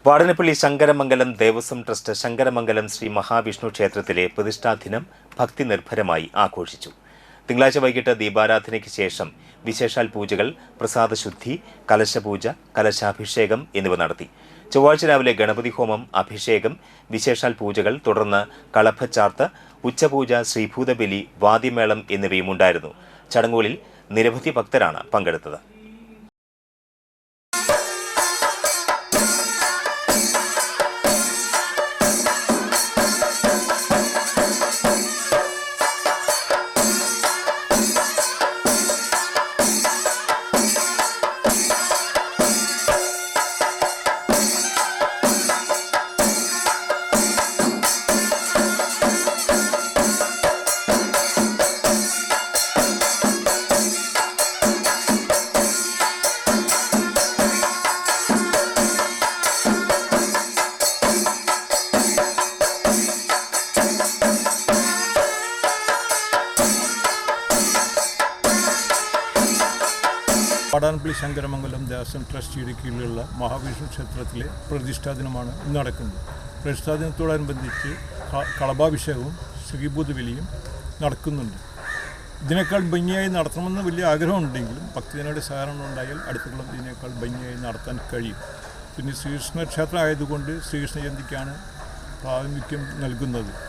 Vadanappally Sankaramangalam Devaswom trust Sankaramangalam Shri Mahavishnu ക്ഷേത്രത്തിലെ പ്രതിഷ്ഠാദിനം ഭക്തി നിർഭരമായി ആഘോഷിച്ചു. തിങ്കളാഴ്ച വൈകിട്ട് ദീപാരാധനയ്ക്ക് ശേഷം വിശേഷാൽ പൂജകൾ, പ്രസാദശുദ്ധി, കലശപൂജ, കലശാഭിഷേകം എന്നിവ നടത്തി. ചൊവ്വാഴ്ച രാവിലെ ഗണപതി ഹോമം, അഭിഷേകം, വിശേഷാൽ പൂജകൾ, തുടർന്ന് കളഭച്ചാർത്ത്, ഉച്ചപൂജ, ശ്രീഭൂതബലി, വാദ്യമേളം എന്നിവയും ഉണ്ടായിരുന്നു. ചടങ്ങുകളിൽ നിരവധി ഭക്തരാണ് പങ്കെടുത്തത്. വാടാനപ്പള്ളി ശങ്കരമംഗലം ദേവസ്വം ട്രസ്റ്റിയുടെ കീഴിലുള്ള മഹാവിഷ്ണു ക്ഷേത്രത്തിലെ പ്രതിഷ്ഠാദിനമാണ് ഇന്ന് നടക്കുന്നത്. പ്രതിഷ്ഠാദിനത്തോടനുബന്ധിച്ച് കളഭാഭിഷേകവും ശ്രീഭൂതബലിയും നടക്കുന്നുണ്ട്. ഇതിനേക്കാൾ ഭംഗിയായി നടത്തണമെന്ന് വലിയ ആഗ്രഹമുണ്ടെങ്കിലും ഭക്തജനങ്ങളുടെ സഹകരണം ഉണ്ടായാൽ അടുത്തുള്ള ഇതിനേക്കാൾ ഭംഗിയായി നടത്താൻ കഴിയും. പിന്നെ ശ്രീകൃഷ്ണ ക്ഷേത്രം ആയതുകൊണ്ട് ശ്രീകൃഷ്ണ ജയന്തിക്കാണ് പ്രാമുഖ്യം നൽകുന്നത്.